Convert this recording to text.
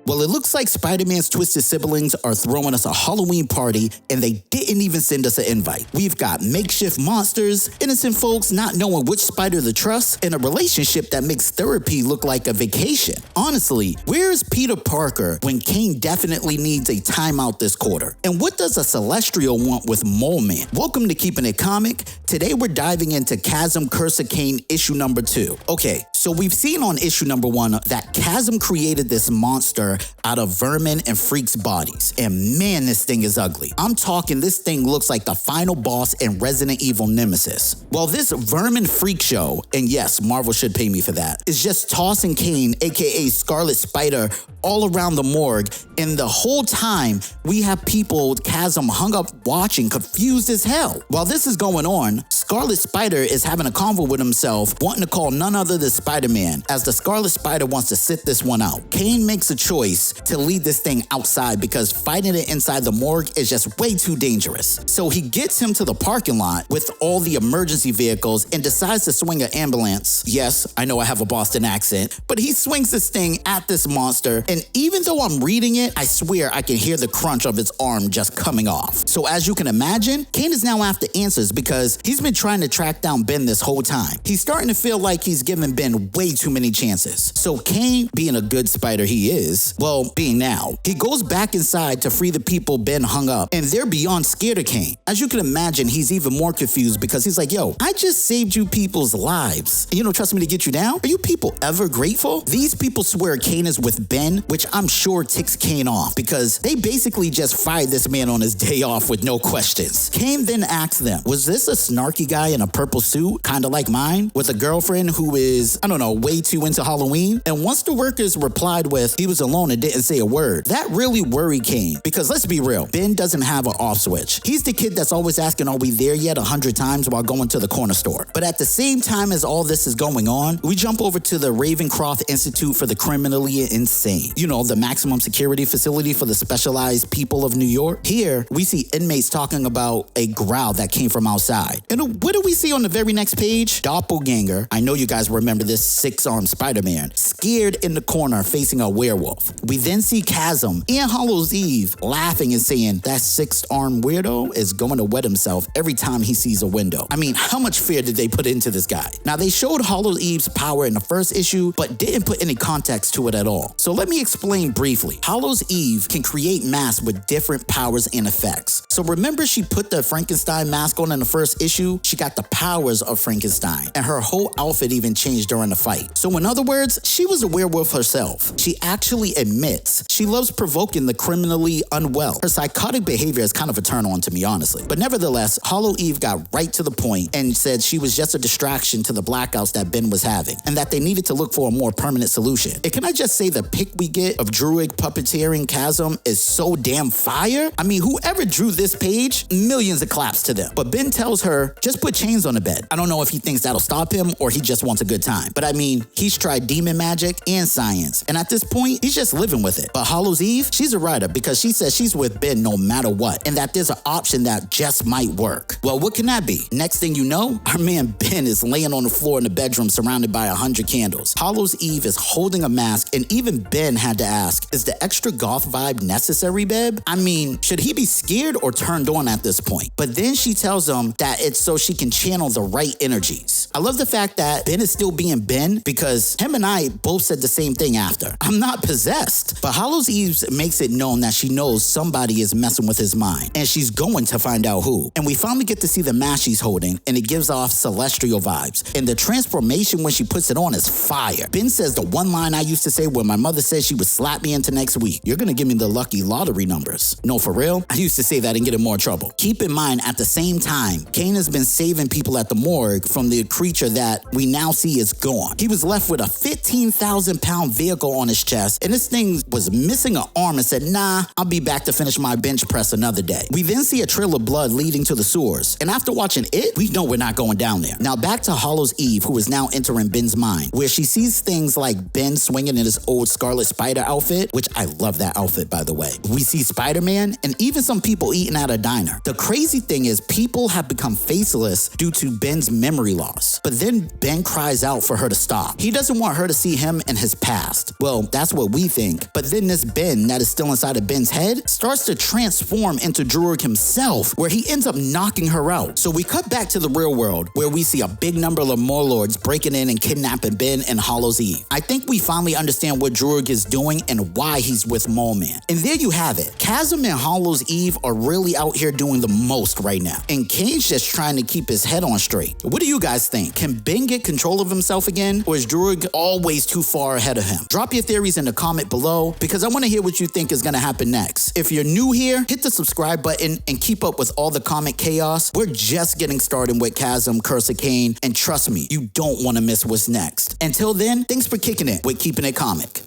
Well, it looks like Spider-Man's twisted siblings are throwing us a Halloween party, and they didn't even send us an invite. We've got makeshift monsters, innocent folks not knowing which spider to trust, and a relationship that makes therapy look like a vacation. Honestly, where's Peter Parker when Kaine definitely needs a timeout this quarter? And what does a Celestial want with Mole Man? Welcome to Keepin' It Comic. Today we're diving into Chasm Curse of Kaine issue number 2. Okay, so we've seen on issue number 1 that Chasm created this monster out of vermin and freaks' bodies. And man, this thing is ugly. I'm talking this thing looks like the final boss in Resident Evil Nemesis. Well, this vermin freak show, and yes, Marvel should pay me for that, is just tossing Kaine, aka Scarlet Spider, all around the morgue, and the whole time we have people Chasm hung up watching, confused as hell. While this is going on, Scarlet Spider is having a convo with himself, wanting to call none other than Spider-Man, as the Scarlet Spider wants to sit this one out. Kaine makes a choice to lead this thing outside because fighting it inside the morgue is just way too dangerous. So he gets him to the parking lot with all the emergency vehicles and decides to swing an ambulance. Yes, I know I have a Boston accent, but he swings this thing at this monster, and even though I'm reading it, I swear I can hear the crunch of its arm just coming off. So as you can imagine, Kaine is now after answers because he's been trying to track down Ben this whole time. He's starting to feel like he's given Ben way too many chances. So Kaine, being a good spider he is, well, being now, he goes back inside to free the people Ben hung up, and they're beyond scared of Kaine. As you can imagine, he's even more confused because he's like, yo, I just saved you people's lives. You don't trust me to get you down? Are you people ever grateful? These people swear Kaine is with Ben, which I'm sure ticks Kaine off because they basically just fired this man on his day off with no questions. Kaine then asks them, was this a snarky guy in a purple suit, kind of like mine, with a girlfriend who is, I don't know, way too into Halloween? And once the workers replied with, he was alone and didn't say a word, that really worried Kaine because let's be real, Ben doesn't have an off switch. He's the kid that's always asking, are we there yet 100 times while going to the corner store. But at the same time as all this is going on, we jump over to the Ravencroft Institute for the Criminally Insane. You know, the maximum security facility for the specialized people of New York. Here, we see inmates talking about a growl that came from outside. And what do we see on the very next page? Doppelganger, I know you guys remember this 6-armed Spider-Man, scared in the corner facing a werewolf. We then see Chasm and Hallows Eve laughing and saying that 6-armed weirdo is going to wet himself every time he sees a window. I mean, how much fear did they put into this guy? Now, they showed Hallows Eve's power in the first issue, but didn't put any context to it at all. So let me explain briefly. Hallows Eve can create masks with different powers and effects. So remember she put the Frankenstein mask on in the first issue? She got the powers of Frankenstein, and her whole outfit even changed during the fight. So in other words, she was a werewolf herself. She actually admits she loves provoking the criminally unwell. Her psychotic behavior is kind of a turn on to me, honestly. But nevertheless, Hallows Eve got right to the point and said she was just a distraction to the blackouts that Ben was having, and that they needed to look for a more permanent solution. And can I just say the pic we get of Druid puppeteering Chasm is so damn fire? I mean, whoever drew this page, millions of claps to them. But Ben tells her, just put chains on the bed. I don't know if he thinks that'll stop him or he just wants a good time. But I mean, he's tried demon magic and science, and at this point, he's just living with it. But Hallows Eve, she's a writer because she says she's with Ben no matter what, and that there's an option that just might work. Well, what can that be? Next thing you know, our man Ben is laying on the floor in the bedroom surrounded by 100 candles. Hallows Eve is holding a mask, and even Ben had to ask, is the extra goth vibe necessary, babe? I mean, should he be scared or turned on at this point? But then she tells him that it's so she can channel the right energies. I love the fact that Ben is still being Ben because him and I both said the same thing after. I'm not possessed. But Hallows Eve makes it known that she knows somebody is messing with his mind, and she's going to find out who. And we finally get to see the mask she's holding, and it gives off celestial vibes. And the transformation when she puts it on is fire. Ben says the one line I used to say when my mother said she would slap me into next week. You're gonna give me the lucky lottery numbers. No, for real? I used to say that and get in more trouble. Keep in mind, at the same time, Kaine has been saving people at the morgue from the creature that we now see is gone. He was left with a 15,000-pound vehicle on his chest, and this thing was missing an arm and said, nah, I'll be back to finish my bench press another day. We then see a trail of blood leading to the sewers, and after watching it, we know we're not going down there. Now back to Hallows Eve, who is now entering Ben's mind, where she sees things like Ben swinging in his old Scarlet Spider outfit, which I love that outfit, by the way. We see Spider-Man and even some people eating at a diner. The crazy thing is people have become faceless due to Ben's memory loss. this. But then Ben cries out for her to stop. He doesn't want her to see him and his past. Well, that's what we think. But then this Ben that is still inside of Ben's head starts to transform into Druig himself, where he ends up knocking her out. So we cut back to the real world, where we see a big number of Morlords breaking in and kidnapping Ben and Hollow's Eve. I think we finally understand what Druig is doing and why he's with Mole Man. And there you have it. Chasm and Hollow's Eve are really out here doing the most right now. And Kaine's just trying to keep his head on straight. What do you guys think? Can Ben get control of himself again? Or is Druig always too far ahead of him? Drop your theories in the comment below, because I want to hear what you think is going to happen next. If you're new here, hit the subscribe button and keep up with all the comic chaos. We're just getting started with Chasm, Curse of Kaine, and trust me, you don't want to miss what's next. Until then, thanks for kicking it with Keeping It Comic.